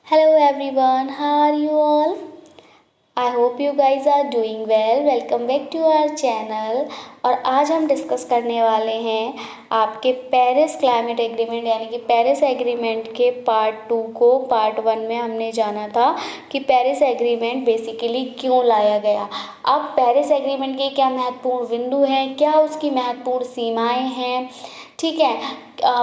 Hello everyone, how are you all? I hope you guys are doing well. Welcome back to our channel. और आज हम discuss करने वाले हैं आपके पेरिस क्लाइमेट एग्रीमेंट यानी कि पेरिस एग्रीमेंट के पार्ट 2 को। पार्ट 1 में हमने जाना था कि पेरिस एग्रीमेंट बेसिकली क्यों लाया गया। अब पेरिस एग्रीमेंट के क्या महत्वपूर्ण बिंदु हैं, क्या उसकी महत्वपूर्ण सीमाएं हैं, ठीक है,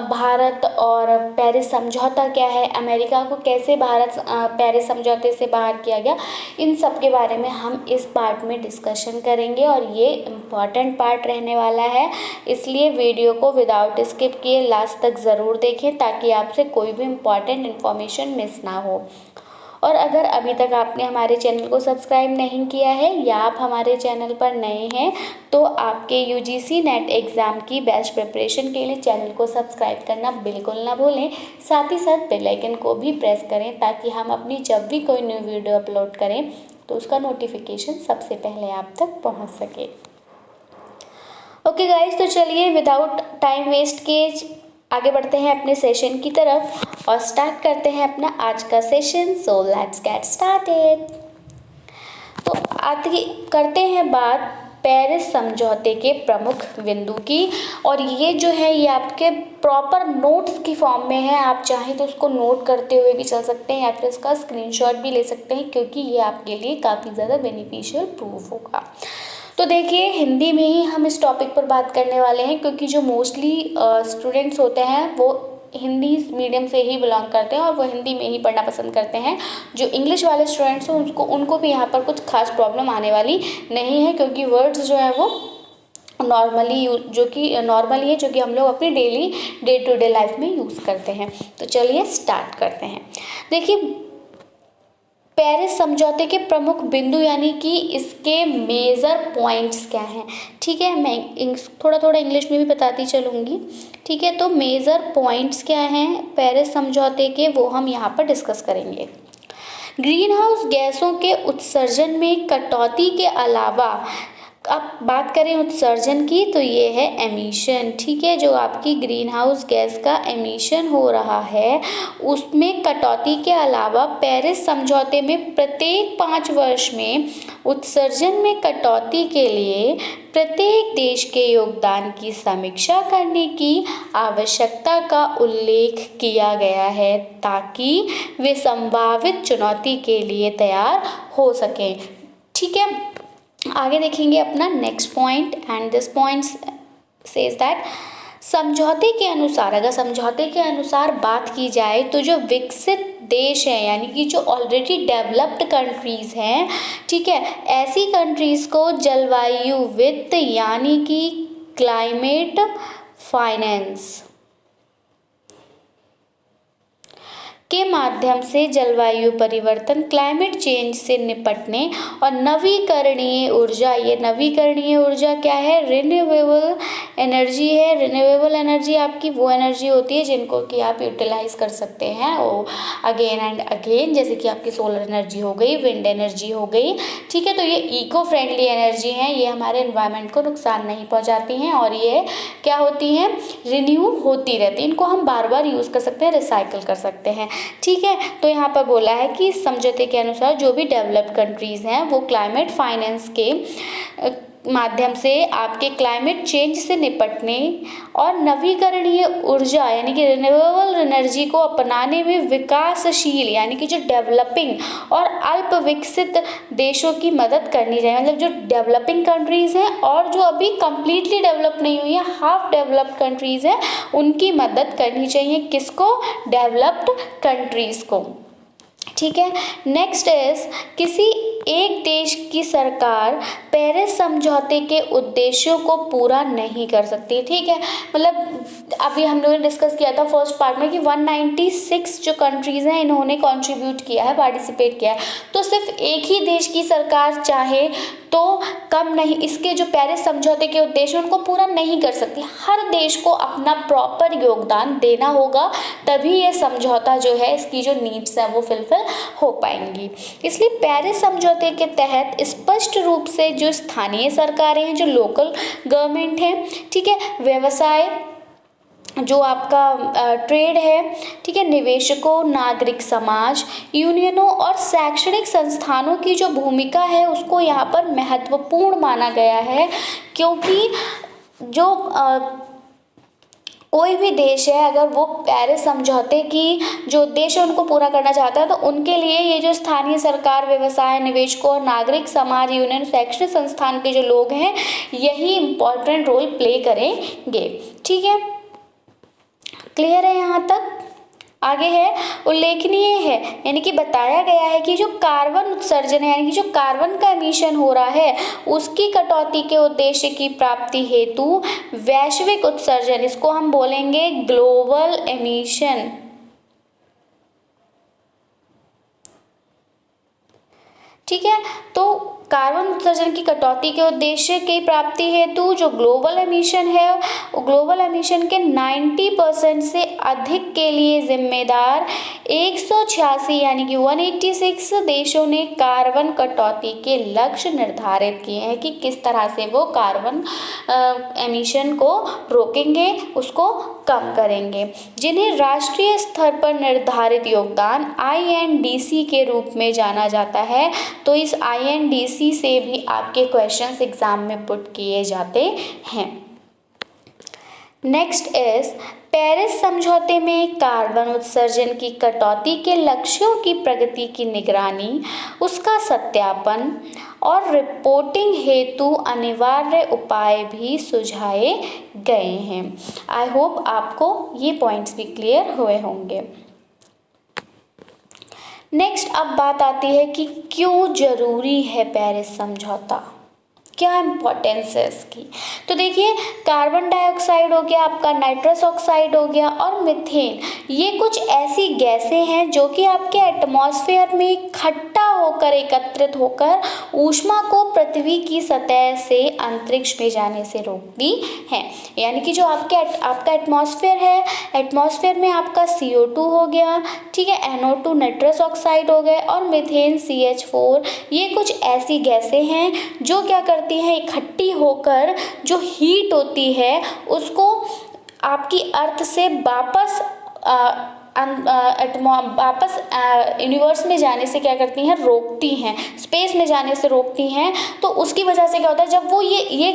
भारत और पेरिस समझौता क्या है, अमेरिका को कैसे भारत पेरिस समझौते से बाहर किया गया, इन सब के बारे में हम इस पार्ट में डिस्कशन करेंगे। और ये इम्पॉर्टेंट पार्ट रहने वाला है, इसलिए वीडियो को विदाउट स्किप किए लास्ट तक ज़रूर देखें ताकि आपसे कोई भी इम्पॉर्टेंट इन्फॉर्मेशन मिस ना हो। और अगर अभी तक आपने हमारे चैनल को सब्सक्राइब नहीं किया है या आप हमारे चैनल पर नए हैं तो आपके यूजीसी नेट एग्ज़ाम की बेस्ट प्रिपरेशन के लिए चैनल को सब्सक्राइब करना बिल्कुल ना भूलें। साथ ही साथ बेल आइकन को भी प्रेस करें ताकि हम अपनी जब भी कोई न्यू वीडियो अपलोड करें तो उसका नोटिफिकेशन सबसे पहले आप तक पहुँच सके। ओके गाइज, तो चलिए विदाउट टाइम वेस्ट किए आगे बढ़ते हैं अपने सेशन की तरफ और स्टार्ट करते हैं अपना आज का session. So let's get started. तो आगे करते हैं बात पेरिस समझौते के प्रमुख बिंदु की। और ये जो है ये आपके प्रॉपर नोट्स की फॉर्म में है, आप चाहें तो उसको नोट करते हुए भी चल सकते हैं या फिर इसका स्क्रीनशॉट भी ले सकते हैं क्योंकि ये आपके लिए काफ़ी ज़्यादा बेनिफिशियल प्रूफ होगा। तो देखिए, हिंदी में ही हम इस टॉपिक पर बात करने वाले हैं क्योंकि जो मोस्टली स्टूडेंट्स होते हैं वो हिंदी मीडियम से ही बिलोंग करते हैं और वो हिंदी में ही पढ़ना पसंद करते हैं। जो इंग्लिश वाले स्टूडेंट्स हैं उनको भी यहाँ पर कुछ खास प्रॉब्लम आने वाली नहीं है क्योंकि वर्ड्स जो है वो नॉर्मली जो कि हम लोग अपनी daily day to day life में यूज़ करते हैं। तो चलिए स्टार्ट करते हैं। देखिए, पेरिस समझौते के प्रमुख बिंदु यानी कि इसके मेजर पॉइंट्स क्या हैं, ठीक है, मैं थोड़ा इंग्लिश में भी बताती चलूँगी, ठीक है। तो मेजर पॉइंट्स क्या हैं पेरिस समझौते के, वो हम यहाँ पर डिस्कस करेंगे। ग्रीन हाउस गैसों के उत्सर्जन में कटौती के अलावा, अब बात करें उत्सर्जन की तो ये है एमिशन, ठीक है, जो आपकी ग्रीन हाउस गैस का एमिशन हो रहा है उसमें कटौती के अलावा पेरिस समझौते में प्रत्येक 5 वर्ष में उत्सर्जन में कटौती के लिए प्रत्येक देश के योगदान की समीक्षा करने की आवश्यकता का उल्लेख किया गया है ताकि वे संभावित चुनौती के लिए तैयार हो सकें, ठीक है। आगे देखेंगे अपना next point and this point says that समझौते के अनुसार, अगर समझौते के अनुसार बात की जाए तो जो विकसित देश हैं यानी कि जो ऑलरेडी डेवलप्ड कंट्रीज़ हैं, ठीक है, ऐसी कंट्रीज़ को जलवायु वित्त यानी कि क्लाइमेट फाइनेंस के माध्यम से जलवायु परिवर्तन क्लाइमेट चेंज से निपटने और नवीकरणीय ऊर्जा, ये नवीकरणीय ऊर्जा क्या है, रिन्यूएबल एनर्जी है। रिन्यूएबल एनर्जी आपकी वो एनर्जी होती है जिनको कि आप यूटिलाइज कर सकते हैं ओ अगेन एंड अगेन, जैसे कि आपकी सोलर एनर्जी हो गई, विंड एनर्जी हो गई, ठीक है। तो ये इको फ्रेंडली एनर्जी हैं, ये हमारे एनवायरनमेंट को नुकसान नहीं पहुँचाती हैं और ये क्या होती हैं, रिन्यू होती रहती हैं, इनको हम बार बार यूज़ कर सकते हैं, रिसाइकिल कर सकते हैं, ठीक है। तो यहाँ पर बोला है कि इस समझौते के अनुसार जो भी डेवलप्ड कंट्रीज़ हैं वो क्लाइमेट फाइनेंस के माध्यम से आपके क्लाइमेट चेंज से निपटने और नवीकरणीय ऊर्जा यानी कि रिन्यूएबल एनर्जी को अपनाने में विकासशील यानी कि जो डेवलपिंग और अल्प विकसित देशों की मदद करनी चाहिए। मतलब जो डेवलपिंग कंट्रीज़ हैं और जो अभी कम्प्लीटली डेवलप नहीं हुई है, हाफ डेवलप्ड कंट्रीज़ हैं, उनकी मदद करनी चाहिए, किसको, डेवलप्ड कंट्रीज़ को, ठीक है। नेक्स्ट इज किसी एक देश की सरकार पेरिस समझौते के उद्देश्यों को पूरा नहीं कर सकती, ठीक है। मतलब अभी हम लोगों ने डिस्कस किया था फर्स्ट पार्ट में कि 196 जो कंट्रीज़ हैं इन्होंने कंट्रीब्यूट किया है, पार्टिसिपेट किया है, तो सिर्फ एक ही देश की सरकार चाहे तो कम नहीं, इसके जो पेरिस समझौते के उद्देश्य उनको पूरा नहीं कर सकती। हर देश को अपना प्रॉपर योगदान देना होगा, तभी ये समझौता जो है इसकी जो नीड्स हैं वो फुलफिल हो पाएंगी। इसलिए पेरिस समझौते के तहत स्पष्ट रूप से जो स्थानीय सरकारें हैं, जो लोकल गवर्नमेंट हैं, ठीक है, व्यवसाय जो आपका ट्रेड है, ठीक है, निवेशकों, नागरिक समाज, यूनियनों और शैक्षणिक संस्थानों की जो भूमिका है उसको यहाँ पर महत्वपूर्ण माना गया है, क्योंकि जो कोई भी देश है अगर वो पेरिस समझौते की जो उद्देश्य उनको पूरा करना चाहता है तो उनके लिए ये जो स्थानीय सरकार, व्यवसाय, निवेशकों और नागरिक समाज, यूनियन, शैक्षणिक संस्थान के जो लोग हैं यही इम्पोर्टेंट रोल प्ले करेंगे। ठीक है, क्लियर है यहाँ तक? आगे है, उल्लेखनीय है यानी कि बताया गया है कि जो कार्बन उत्सर्जन है यानी कि जो कार्बन का एमिशन हो रहा है उसकी कटौती के उद्देश्य की प्राप्ति हेतु वैश्विक उत्सर्जन, इसको हम बोलेंगे ग्लोबल एमिशन। ठीक है, तो कार्बन उत्सर्जन की कटौती के उद्देश्य की प्राप्ति हेतु जो ग्लोबल एमिशन है, ग्लोबल एमिशन के 90% से अधिक के लिए जिम्मेदार 186 यानी कि 186 देशों ने कार्बन कटौती के लक्ष्य निर्धारित किए हैं कि किस तरह से वो कार्बन एमिशन को रोकेंगे, उसको कम करेंगे, जिन्हें राष्ट्रीय स्तर पर निर्धारित योगदान INDC के रूप में जाना जाता है। तो इस INDC से भी आपके क्वेश्चंस एग्जाम में पुट किए जाते हैं। नेक्स्ट इज पेरिस समझौते में कार्बन उत्सर्जन की कटौती के लक्ष्यों की प्रगति की निगरानी, उसका सत्यापन और रिपोर्टिंग हेतु अनिवार्य उपाय भी सुझाए गए हैं। आई होप आपको ये पॉइंट्स भी क्लियर हुए होंगे। नेक्स्ट अब बात आती है कि क्यों जरूरी है पेरिस समझौता, क्या इम्पोर्टेंस है इसकी। तो देखिए, कार्बन डाइऑक्साइड हो गया आपका, नाइट्रस ऑक्साइड हो गया और मीथेन, ये कुछ ऐसी गैसें हैं जो कि आपके एटमॉस्फेयर में इकट्ठा होकर, एकत्रित होकर ऊष्मा को पृथ्वी की सतह से अंतरिक्ष में जाने से रोकती हैं। यानी कि जो आपका एटमॉस्फेयर है, एटमॉस्फेयर में आपका CO2 हो गया, ठीक है, NO2 नाइट्रस ऑक्साइड हो गए और मीथेन CH4, ये कुछ ऐसी गैसें हैं जो क्या करती हैं, इकट्ठी होकर जो हीट होती है उसको आपकी अर्थ से वापस यूनिवर्स में जाने से क्या करती हैं, रोकती हैं, स्पेस में जाने से रोकती हैं। तो उसकी वजह से क्या होता है, जब वो ये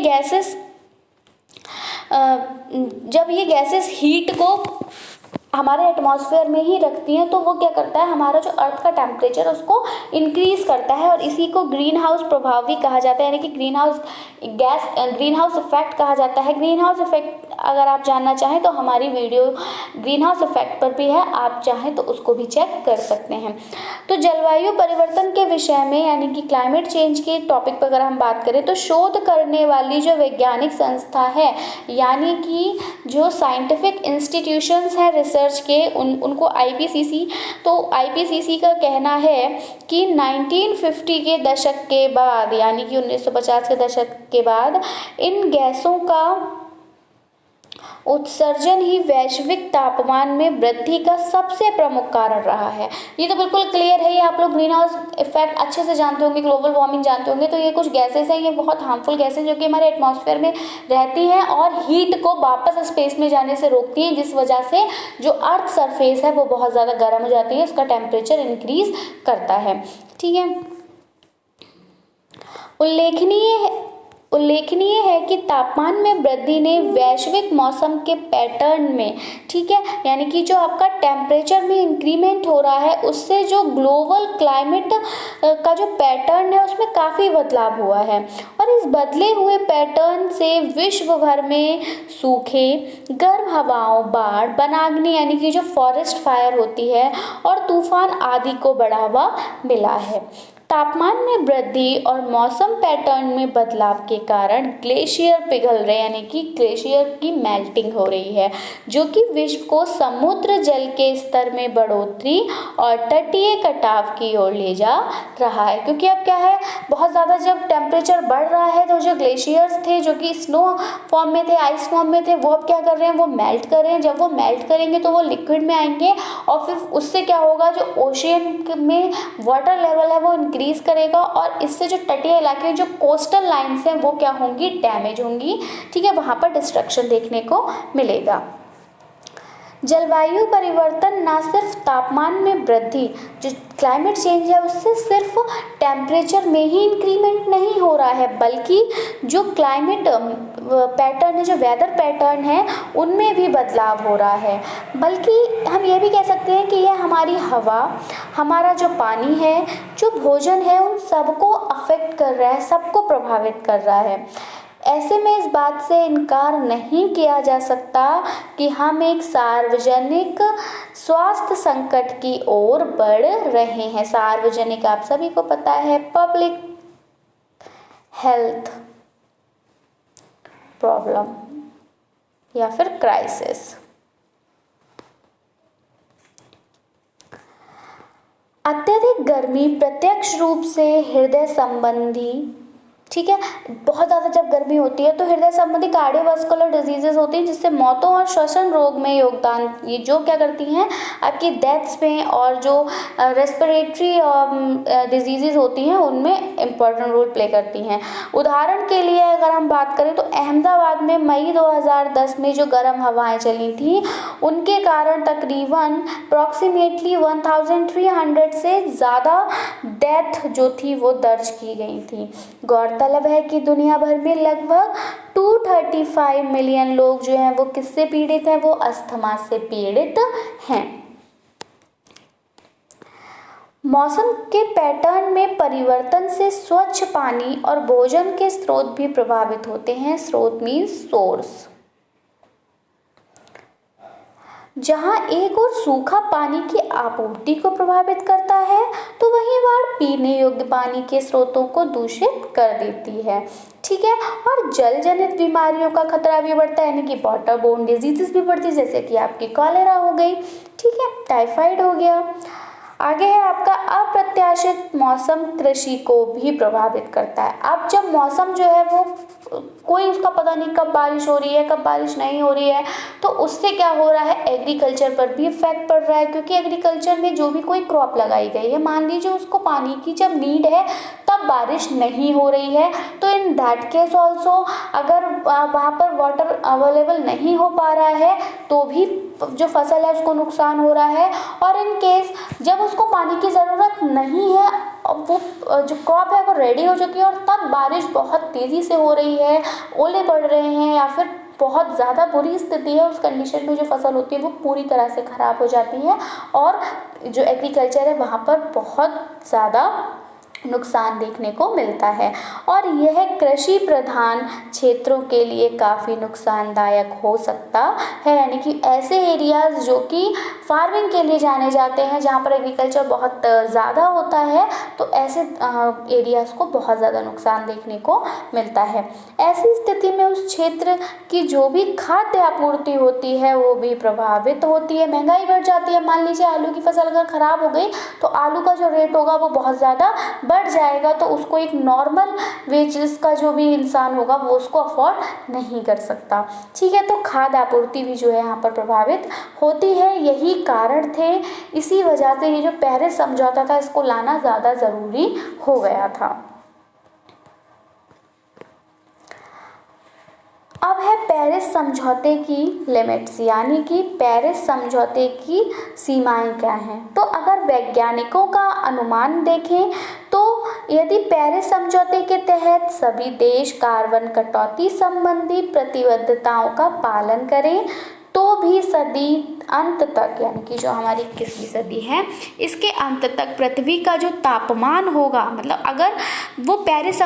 गैसेस हीट को हमारे एटमॉस्फेयर में ही रखती हैं तो वो क्या करता है, हमारा जो अर्थ का टेम्परेचर उसको इंक्रीज करता है और इसी को ग्रीन हाउस प्रभाव भी कहा जाता है, यानी कि ग्रीन हाउस इफेक्ट कहा जाता है। ग्रीन हाउस इफेक्ट अगर आप जानना चाहें तो हमारी वीडियो ग्रीन हाउस इफेक्ट पर भी है, आप चाहें तो उसको भी चेक कर सकते हैं। तो जलवायु परिवर्तन के विषय में यानी कि क्लाइमेट चेंज के टॉपिक पर अगर हम बात करें तो शोध करने वाली जो वैज्ञानिक संस्था है यानी कि जो साइंटिफिक इंस्टीट्यूशंस हैं रिसर्च के, उनको IPCC, तो IPCC का कहना है कि 1950 के दशक के बाद यानी कि 1950 के दशक के बाद इन गैसों का उत्सर्जन ही वैश्विक तापमान में वृद्धि का सबसे प्रमुख कारण रहा है। ये तो बिल्कुल क्लियर है, ये आप लोग ग्रीन हाउस इफेक्ट अच्छे से जानते होंगे, ग्लोबल वार्मिंग जानते होंगे। तो ये कुछ गैसेस हैं, ये बहुत हार्मफुल गैसेस जो कि हमारे एटमॉस्फेयर में रहती हैं और हीट को वापस स्पेस में जाने से रोकती हैं, जिस वजह से जो अर्थ सरफेस है वो बहुत ज़्यादा गर्म हो जाती है, उसका टेम्परेचर इंक्रीज करता है। ठीक है, उल्लेखनीय है कि तापमान में वृद्धि ने वैश्विक मौसम के पैटर्न में, ठीक है, यानी कि जो आपका टेम्परेचर में इंक्रीमेंट हो रहा है उससे जो ग्लोबल क्लाइमेट का जो पैटर्न है उसमें काफ़ी बदलाव हुआ है और इस बदले हुए पैटर्न से विश्व भर में सूखे, गर्म हवाओं, बाढ़, वनाग्नि यानी कि जो फॉरेस्ट फायर होती है और तूफान आदि को बढ़ावा मिला है। तापमान में वृद्धि और मौसम पैटर्न में बदलाव के कारण ग्लेशियर पिघल रहे यानी कि ग्लेशियर की मेल्टिंग हो रही है, जो कि विश्व को समुद्र जल के स्तर में बढ़ोतरी और तटीय कटाव की ओर ले जा रहा है। क्योंकि अब क्या है, बहुत ज़्यादा जब टेम्परेचर बढ़ रहा है तो जो ग्लेशियर्स थे जो कि स्नो फॉर्म में थे, आइस फॉर्म में थे, वो अब क्या कर रहे हैं, वो मेल्ट कर रहे हैं। जब वो मेल्ट करेंगे तो वो लिक्विड में आएंगे और फिर उससे क्या होगा, जो ओशियन में वाटर लेवल है वो इंक्रीज करेगा और इससे जो तटीय इलाके, जो कोस्टल लाइंस हैं वो क्या होंगी, डैमेज होंगी। ठीक है, वहाँ पर डिस्ट्रक्शन देखने को मिलेगा। जलवायु परिवर्तन ना सिर्फ तापमान में वृद्धि, जो क्लाइमेट चेंज है उससे सिर्फ टेम्परेचर में ही इंक्रीमेंट नहीं हो रहा है, बल्कि जो क्लाइमेट पैटर्न है, जो वेदर पैटर्न है, उनमें भी बदलाव हो रहा है। बल्कि हम ये भी कह सकते हैं कि यह हमारी हवा, हमारा जो पानी है, जो भोजन है, उन सबको अफेक्ट कर रहा है, सबको प्रभावित कर रहा है। ऐसे में इस बात से इनकार नहीं किया जा सकता कि हम एक सार्वजनिक स्वास्थ्य संकट की ओर बढ़ रहे हैं। सार्वजनिक आप सभी को पता है, पब्लिक हेल्थ प्रॉब्लम या फिर क्राइसिस। अत्यधिक गर्मी प्रत्यक्ष रूप से हृदय संबंधी, ठीक है, बहुत ज़्यादा जब गर्मी होती है तो हृदय संबंधी कार्डियोवास्कुलर डिजीजेस होती हैं, जिससे मौतों और श्वसन रोग में योगदान, ये जो क्या करती हैं आपकी डेथ्स में, और जो रेस्पिरेटरी डिजीजेस होती हैं उनमें इम्पोर्टेंट रोल प्ले करती हैं। उदाहरण के लिए अगर हम बात करें तो अहमदाबाद में मई 2010 में जो गर्म हवाएं चली थी, उनके कारण तकरीबन अप्रॉक्सीमेटली 1300 से ज़्यादा डेथ जो थी वो दर्ज की गई थी। गौरतलब है कि दुनिया भर में लगभग 235 मिलियन लोग जो हैं वो किससे पीड़ित हैं, वो अस्थमा से पीड़ित हैं। मौसम के पैटर्न में परिवर्तन से स्वच्छ पानी और भोजन के स्रोत भी प्रभावित होते हैं। स्रोत मीन्स सोर्स। जहाँ एक और सूखा पानी की आपूर्ति को प्रभावित करता है, तो वहीं बाढ़ पीने योग्य पानी के स्रोतों को दूषित कर देती है, ठीक है। और जल जनित बीमारियों का खतरा भी बढ़ता है, यानी कि वाटर बोर्न डिजीजेस भी बढ़ती है, जैसे कि आपकी कॉलेरा हो गई, ठीक है, टाइफाइड हो गया। आगे है आपका अप्रत्याशित मौसम कृषि को भी प्रभावित करता है। अब जब मौसम जो है वो कोई उसका पता नहीं कब बारिश हो रही है, कब बारिश नहीं हो रही है, तो उससे क्या हो रहा है, एग्रीकल्चर पर भी इफेक्ट पड़ रहा है। क्योंकि एग्रीकल्चर में जो भी कोई क्रॉप लगाई गई है, मान लीजिए उसको पानी की जब नीड है तब बारिश नहीं हो रही है, तो इन दैट केस ऑल्सो अगर वहाँ पर वाटर अवेलेबल नहीं हो पा रहा है तो भी जो फसल है उसको नुकसान हो रहा है। और इन केस जब उसको पानी की ज़रूरत नहीं है, वो जो क्रॉप है वो रेडी हो चुकी है और तब बारिश बहुत तेज़ी से हो रही है, ओले पड़ रहे हैं या फिर बहुत ज़्यादा बुरी स्थिति है, उस कंडीशन में जो फसल होती है वो पूरी तरह से ख़राब हो जाती है और जो एग्रीकल्चर है वहाँ पर बहुत ज़्यादा नुकसान देखने को मिलता है। और यह कृषि प्रधान क्षेत्रों के लिए काफ़ी नुकसानदायक हो सकता है, यानी कि ऐसे एरियाज़ जो कि फार्मिंग के लिए जाने जाते हैं, जहाँ पर एग्रीकल्चर बहुत ज़्यादा होता है, तो ऐसे एरियाज़ को बहुत ज़्यादा नुकसान देखने को मिलता है। ऐसी स्थिति में उस क्षेत्र की जो भी खाद्य आपूर्ति होती है वो भी प्रभावित होती है, महंगाई बढ़ जाती है। मान लीजिए आलू की फसल अगर ख़राब हो गई तो आलू का जो रेट होगा वो बहुत ज़्यादा बढ़ जाएगा, तो उसको एक नॉर्मल वेजेस का जो भी इंसान होगा वो उसको अफोर्ड नहीं कर सकता, ठीक है। तो खाद्य आपूर्ति भी जो है यहाँ पर प्रभावित होती है। यही कारण थे, इसी वजह से ये जो पेरिस समझौता था इसको लाना ज़्यादा ज़रूरी हो गया था। अब है पेरिस समझौते की लिमिट्स, यानी कि पेरिस समझौते की सीमाएं क्या हैं। तो अगर वैज्ञानिकों का अनुमान देखें तो यदि पेरिस समझौते के तहत सभी देश कार्बन कटौती संबंधी प्रतिबद्धताओं का पालन करें तो भी सदी अंत तक, यानी कि जो हमारी 21वीं सदी है इसके अंत तक पृथ्वी का जो तापमान होगा, मतलब अगर वो पेरिस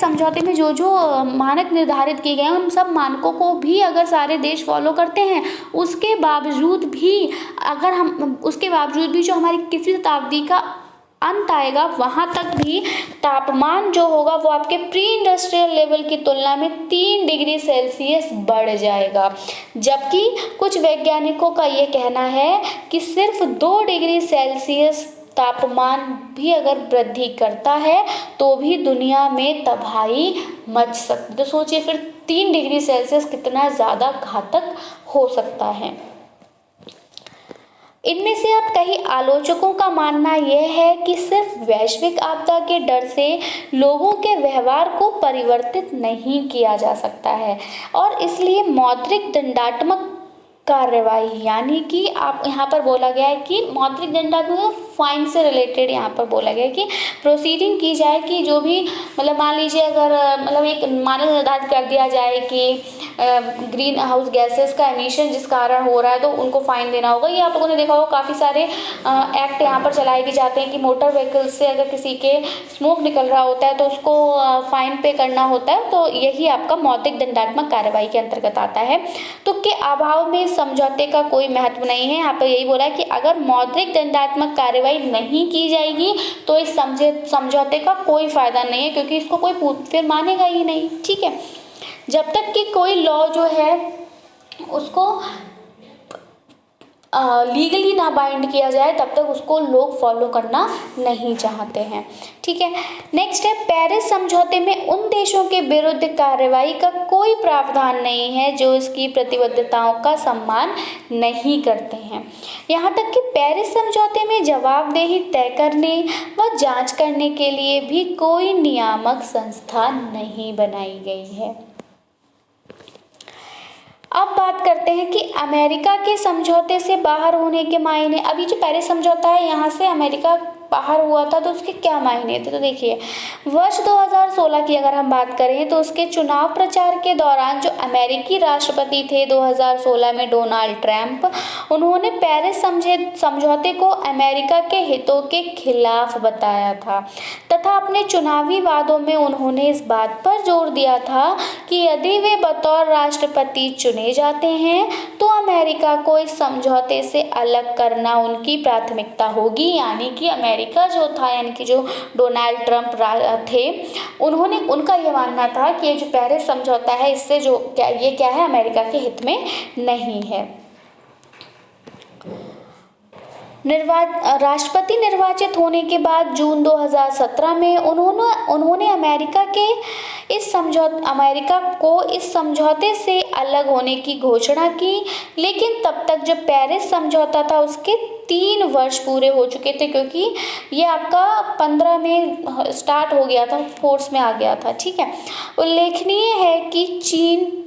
समझौते में जो जो मानक निर्धारित किए गए हैं उन सब मानकों को भी अगर सारे देश फॉलो करते हैं, उसके बावजूद भी जो हमारी 21वीं शताब्दी का अंत आएगा वहाँ तक भी तापमान जो होगा वो आपके प्री इंडस्ट्रियल लेवल की तुलना में 3 डिग्री सेल्सियस बढ़ जाएगा। जबकि कुछ वैज्ञानिकों का ये कहना है कि सिर्फ 2 डिग्री सेल्सियस तापमान भी अगर वृद्धि करता है तो भी दुनिया में तबाही मच सकती। तो सोचिए फिर 3 डिग्री सेल्सियस कितना ज़्यादा घातक हो सकता है। इनमें से अब कई आलोचकों का मानना यह है कि सिर्फ वैश्विक आपदा के डर से लोगों के व्यवहार को परिवर्तित नहीं किया जा सकता है और इसलिए मौद्रिक दंडात्मक कार्रवाई, यानी कि आप यहाँ पर बोला गया है कि मौद्रिक दंडात्मक फाइन से रिलेटेड यहाँ पर बोला गया है कि प्रोसीडिंग की जाए कि जो भी मतलब मान लीजिए अगर मतलब एक मानक निर्धारित कर दिया जाए कि ग्रीन हाउस गैसेस का एमिशन जिस कारण हो रहा है तो उनको फाइन देना होगा। ये आप लोगों ने देखा होगा काफ़ी सारे एक्ट यहाँ पर चलाए भी जाते हैं कि मोटर व्हीकल से अगर किसी के स्मोक निकल रहा होता है तो उसको फाइन पे करना होता है। तो यही आपका मौद्रिक दंडात्मक कार्रवाई के अंतर्गत आता है। तो के अभाव में समझौते का कोई महत्व नहीं है। यहाँ पर यही बोला है कि अगर मौद्रिक दंडात्मक कार्रवाई नहीं की जाएगी तो इस समझौते का कोई फायदा नहीं है, क्योंकि इसको कोई फिर मानेगा ही नहीं। ठीक है, जब तक कि कोई लॉ जो है उसको लीगली ना बाइंड किया जाए तब तक उसको लोग फॉलो करना नहीं चाहते हैं। ठीक है, नेक्स्ट है पेरिस समझौते में उन देशों के विरुद्ध कार्रवाई का कोई प्रावधान नहीं है जो इसकी प्रतिबद्धताओं का सम्मान नहीं करते हैं। यहाँ तक कि पेरिस समझौते में जवाबदेही तय करने व जांच करने के लिए भी कोई नियामक संस्था नहीं बनाई गई है। अब बात करते हैं कि अमेरिका के समझौते से बाहर होने के मायने। अभी जो पेरिस समझौता है यहाँ से अमेरिका बाहर हुआ था तो उसके क्या मायने थे, तो देखिए वर्ष 2016 की अगर हम बात करें तो उसके चुनाव प्रचार के दौरान जो अमेरिकी राष्ट्रपति थे 2016 में डोनाल्ड ट्रंप, उन्होंने पेरिस समझौते को अमेरिका के हितों के खिलाफ बताया था तथा अपने चुनावी वादों में उन्होंने इस बात पर जोर दिया था कि यदि वे बतौर राष्ट्रपति चुने जाते हैं तो अमेरिका को इस समझौते से अलग करना उनकी प्राथमिकता होगी। यानी कि अमेरिका जो था, यानी कि जो डोनाल्ड ट्रंप थे, उनका यह मानना था कि ये जो पेरिस समझौता है इससे जो क्या है अमेरिका के हित में नहीं है। राष्ट्रपति निर्वाचित होने के बाद जून 2017 में उन्होंने अमेरिका को इस समझौते से अलग होने की घोषणा की, लेकिन तब तक जो पेरिस समझौता था उसके 3 वर्ष पूरे हो चुके थे, क्योंकि ये आपका 15 में स्टार्ट हो गया था, फोर्स में आ गया था। ठीक है, उल्लेखनीय है कि चीन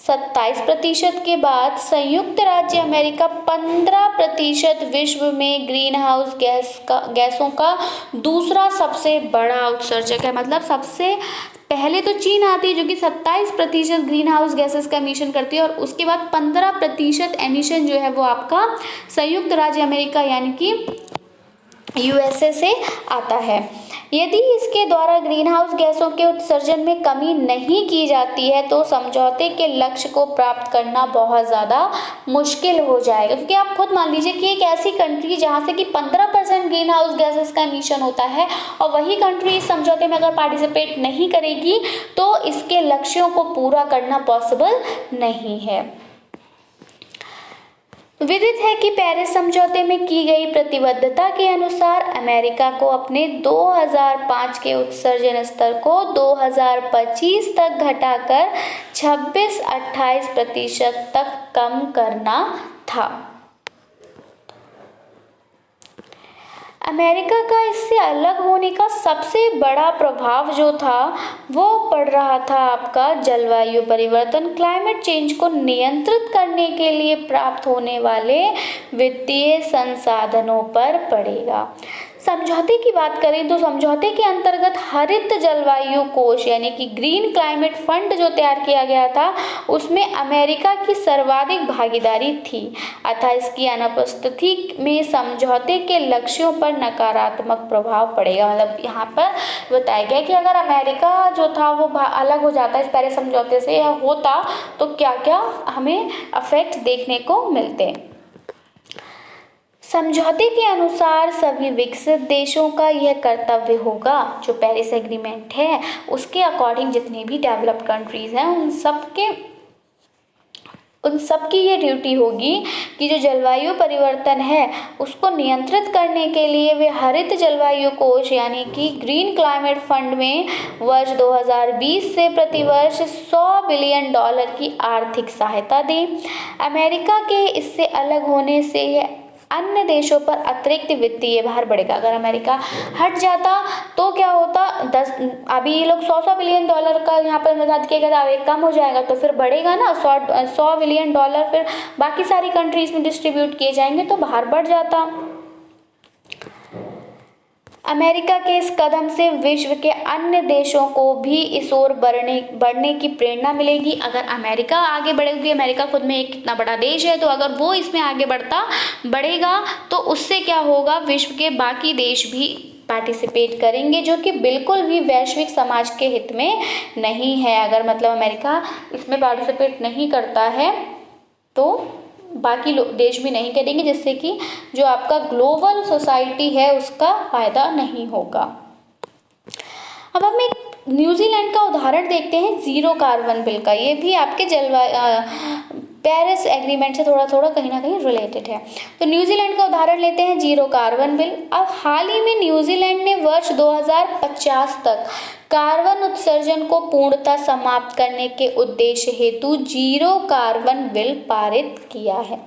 27% के बाद संयुक्त राज्य अमेरिका 15% विश्व में ग्रीन हाउस गैसों का दूसरा सबसे बड़ा उत्सर्जक है। मतलब सबसे पहले तो चीन आती है जो कि 27% ग्रीन हाउस गैसेस का एमिशन करती है, और उसके बाद 15% एमिशन जो है वो आपका संयुक्त राज्य अमेरिका यानी कि यूएसए से आता है। यदि इसके द्वारा ग्रीन हाउस गैसों के उत्सर्जन में कमी नहीं की जाती है तो समझौते के लक्ष्य को प्राप्त करना बहुत ज़्यादा मुश्किल हो जाएगा, क्योंकि आप खुद मान लीजिए कि एक ऐसी कंट्री जहाँ से कि 15% ग्रीन हाउस गैसेस का एमिशन होता है और वही कंट्री इस समझौते में अगर पार्टिसिपेट नहीं करेगी तो इसके लक्ष्यों को पूरा करना पॉसिबल नहीं है। विदित है कि पेरिस समझौते में की गई प्रतिबद्धता के अनुसार अमेरिका को अपने 2005 के उत्सर्जन स्तर को 2025 तक घटाकर 26-28% तक कम करना था। अमेरिका का इससे अलग होने का सबसे बड़ा प्रभाव जो था वो पड़ रहा था आपका जलवायु परिवर्तन, क्लाइमेट चेंज को नियंत्रित करने के लिए प्राप्त होने वाले वित्तीय संसाधनों पर पड़ेगा। समझौते की बात करें तो समझौते के अंतर्गत हरित जलवायु कोष यानी कि ग्रीन क्लाइमेट फंड जो तैयार किया गया था उसमें अमेरिका की सर्वाधिक भागीदारी थी, अतः इसकी अनुपस्थिति में समझौते के लक्ष्यों पर नकारात्मक प्रभाव पड़ेगा। मतलब यहाँ पर बताया गया कि अगर अमेरिका जो था वो अलग हो जाता इस पेरिस समझौते से या होता तो क्या क्या हमें इफेक्ट देखने को मिलते। समझौते के अनुसार सभी विकसित देशों का यह कर्तव्य होगा, जो पेरिस एग्रीमेंट है उसके अकॉर्डिंग जितनी भी डेवलप्ड कंट्रीज़ हैं उन सब की ये ड्यूटी होगी कि जो जलवायु परिवर्तन है उसको नियंत्रित करने के लिए वे हरित जलवायु कोष यानी कि ग्रीन क्लाइमेट फंड में वर्ष 2020 से प्रतिवर्ष $100 बिलियन की आर्थिक सहायता दें। अमेरिका के इससे अलग होने से यह अन्य देशों पर अतिरिक्त वित्तीय भार बढ़ेगा। अगर अमेरिका हट जाता तो क्या होता, अभी ये लोग 100 बिलियन डॉलर का यहाँ पर निर्धारित किया गया था, अब एक कम हो जाएगा तो फिर बढ़ेगा ना, 100 बिलियन डॉलर फिर बाकी सारी कंट्रीज में डिस्ट्रीब्यूट किए जाएंगे तो भार बढ़ जाता। अमेरिका के इस कदम से विश्व के अन्य देशों को भी इस ओर बढ़ने की प्रेरणा मिलेगी। अगर अमेरिका आगे बढ़ेगी, अमेरिका खुद में एक कितना बड़ा देश है, तो अगर वो इसमें आगे बढ़ेगा तो उससे क्या होगा, विश्व के बाकी देश भी पार्टिसिपेट करेंगे, जो कि बिल्कुल भी वैश्विक समाज के हित में नहीं है। अगर मतलब अमेरिका इसमें पार्टिसिपेट नहीं करता है तो बाकी देश भी नहीं करेंगे, जिससे कि जो आपका ग्लोबल सोसाइटी है उसका फायदा नहीं होगा। अब हम एक न्यूजीलैंड का उदाहरण देखते हैं जीरो कार्बन बिल का। ये भी आपके पेरिस एग्रीमेंट से थोड़ा थोड़ा कहीं ना कहीं रिलेटेड है। तो न्यूजीलैंड का उदाहरण लेते हैं, जीरो कार्बन बिल। अब हाल ही में न्यूजीलैंड ने वर्ष 2050 तक कार्बन उत्सर्जन को पूर्णतः समाप्त करने के उद्देश्य हेतु जीरो कार्बन बिल पारित किया है।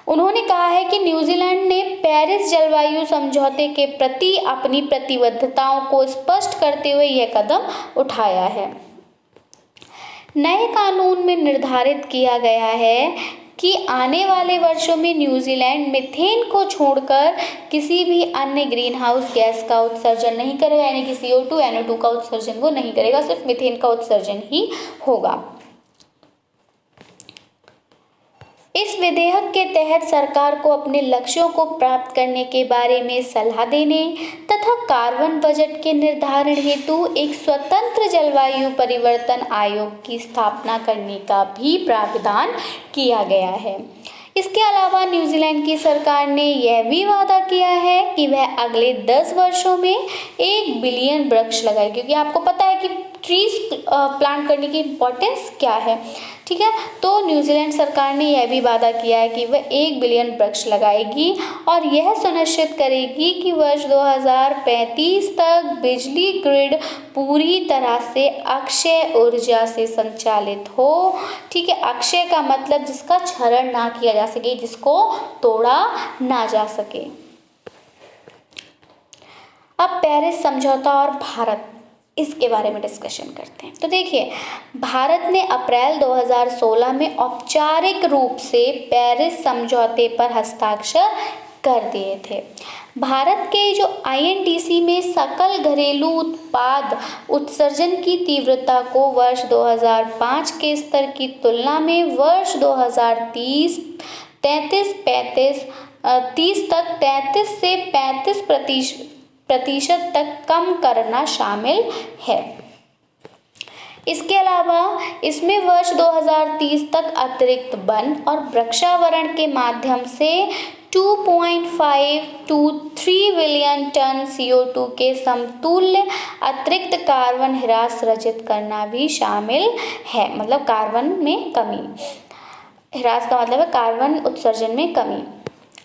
उन्होंने कहा है कि न्यूजीलैंड ने पेरिस जलवायु समझौते के प्रति अपनी प्रतिबद्धताओं को स्पष्ट करते हुए यह कदम उठाया है। नए कानून में निर्धारित किया गया है कि आने वाले वर्षों में न्यूजीलैंड मीथेन को छोड़कर किसी भी अन्य ग्रीन हाउस गैस का उत्सर्जन नहीं करेगा, यानी कि CO2, NO2 का उत्सर्जन वो नहीं करेगा, सिर्फ मीथेन का उत्सर्जन ही होगा। इस विधेयक के तहत सरकार को अपने लक्ष्यों को प्राप्त करने के बारे में सलाह देने तथा कार्बन बजट के निर्धारण हेतु एक स्वतंत्र जलवायु परिवर्तन आयोग की स्थापना करने का भी प्रावधान किया गया है। इसके अलावा न्यूजीलैंड की सरकार ने यह भी वादा किया है कि वह अगले 10 वर्षों में 1 बिलियन वृक्ष लगाएगी, क्योंकि आपको पता है कि ट्रीज प्लांट करने की इम्पोर्टेंस क्या है, ठीक है। तो न्यूजीलैंड सरकार ने यह भी वादा किया है कि वह 1 बिलियन वृक्ष लगाएगी और यह सुनिश्चित करेगी कि वर्ष 2035 तक बिजली ग्रिड पूरी तरह से अक्षय ऊर्जा से संचालित हो, ठीक है। अक्षय का मतलब जिसका क्षरण ना किया जा सके, जिसको तोड़ा ना जा सके। अब पेरिस समझौता और भारत, इसके बारे में डिस्कशन करते हैं। तो देखिए, भारत ने अप्रैल 2016 में औपचारिक रूप से पेरिस समझौते पर हस्ताक्षर कर दिए थे। भारत के जो INDC में सकल घरेलू उत्पाद उत्सर्जन की तीव्रता को वर्ष 2005 के स्तर की तुलना में वर्ष 2030 तक 33 से 35% तक कम करना शामिल है। इसके अलावा इसमें वर्ष 2030 तक अतिरिक्त वन और वृक्षावरण के माध्यम से 2.5 to 3 बिलियन टन CO2 के समतुल्य अतिरिक्त कार्बन ह्रास सृजित करना भी शामिल है। मतलब कार्बन में कमी, ह्रास का मतलब है कार्बन उत्सर्जन में कमी।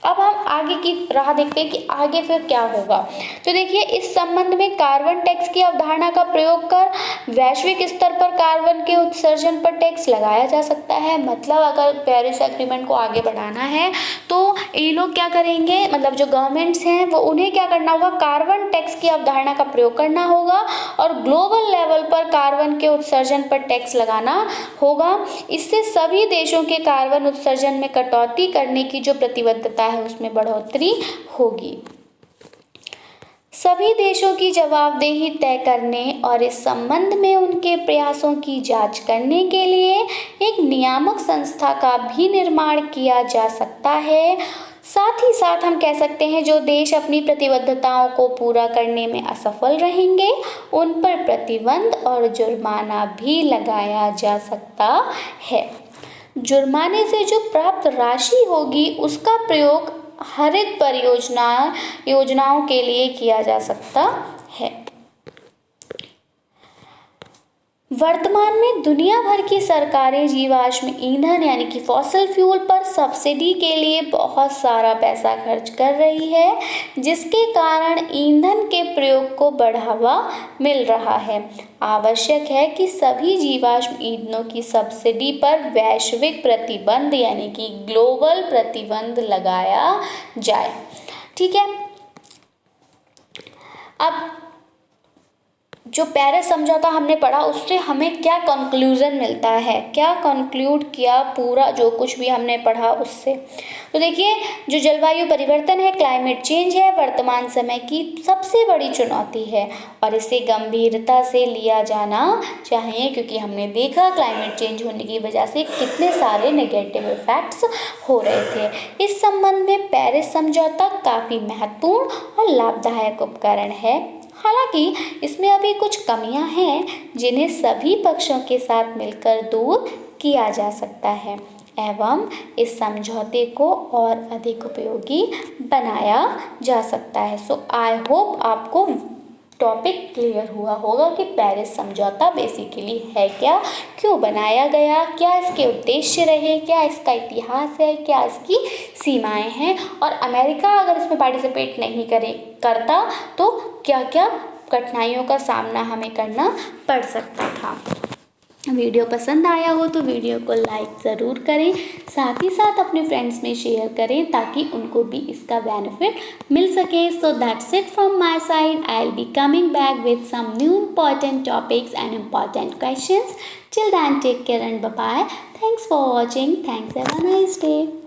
अब हम आगे की राह देखते हैं कि आगे फिर क्या होगा। तो देखिए, इस संबंध में कार्बन टैक्स की अवधारणा का प्रयोग कर वैश्विक स्तर पर कार्बन के उत्सर्जन पर टैक्स लगाया जा सकता है। मतलब अगर पेरिस एग्रीमेंट को आगे बढ़ाना है तो ये लोग क्या करेंगे, मतलब जो गवर्नमेंट्स हैं वो उन्हें क्या करना होगा, कार्बन टैक्स की अवधारणा का प्रयोग करना होगा और ग्लोबल लेवल पर कार्बन के उत्सर्जन पर टैक्स लगाना होगा। इससे सभी देशों के कार्बन उत्सर्जन में कटौती करने की जो प्रतिबद्धता है उसमें बढ़ोतरी होगी। सभी देशों की जवाबदेही तय करने और इस संबंध में उनके प्रयासों की जांच करने के लिए एक नियामक संस्था का भी निर्माण किया जा सकता है। साथ ही साथ हम कह सकते हैं जो देश अपनी प्रतिबद्धताओं को पूरा करने में असफल रहेंगे उन पर प्रतिबंध और जुर्माना भी लगाया जा सकता है। जुर्माने से जो प्राप्त राशि होगी उसका प्रयोग हरित योजनाओं के लिए किया जा सकता है। वर्तमान में दुनिया भर की सरकारें जीवाश्म ईंधन यानी कि फॉसिल फ्यूल पर सब्सिडी के लिए बहुत सारा पैसा खर्च कर रही है, जिसके कारण ईंधन के प्रयोग को बढ़ावा मिल रहा है। आवश्यक है कि सभी जीवाश्म ईंधनों की सब्सिडी पर वैश्विक प्रतिबंध यानी कि ग्लोबल प्रतिबंध लगाया जाए। ठीक है, अब जो पेरिस समझौता हमने पढ़ा उससे हमें क्या कंक्लूजन मिलता है, क्या कंक्लूड किया पूरा जो कुछ भी हमने पढ़ा उससे। तो देखिए, जो जलवायु परिवर्तन है, क्लाइमेट चेंज है, वर्तमान समय की सबसे बड़ी चुनौती है और इसे गंभीरता से लिया जाना चाहिए, क्योंकि हमने देखा क्लाइमेट चेंज होने की वजह से कितने सारे नेगेटिव इफेक्ट्स हो रहे थे। इस संबंध में पेरिस समझौता काफ़ी महत्वपूर्ण और लाभदायक उपकरण है। हालांकि इसमें अभी कुछ कमियां हैं जिन्हें सभी पक्षों के साथ मिलकर दूर किया जा सकता है एवं इस समझौते को और अधिक उपयोगी बनाया जा सकता है। सो आई होप आपको टॉपिक क्लियर हुआ होगा कि पेरिस समझौता बेसिकली है क्या, क्यों बनाया गया, क्या इसके उद्देश्य रहे, क्या इसका इतिहास है, क्या इसकी सीमाएं हैं और अमेरिका अगर इसमें पार्टिसिपेट नहीं करता तो क्या क्या कठिनाइयों का सामना हमें करना पड़ सकता था। वीडियो पसंद आया हो तो वीडियो को लाइक ज़रूर करें, साथ ही साथ अपने फ्रेंड्स में शेयर करें ताकि उनको भी इसका बेनिफिट मिल सके। So that's it from my side. I will be coming back with some new important topics and important questions. Till then, take care and bye bye. Thanks for watching. Thanks. Have a nice day.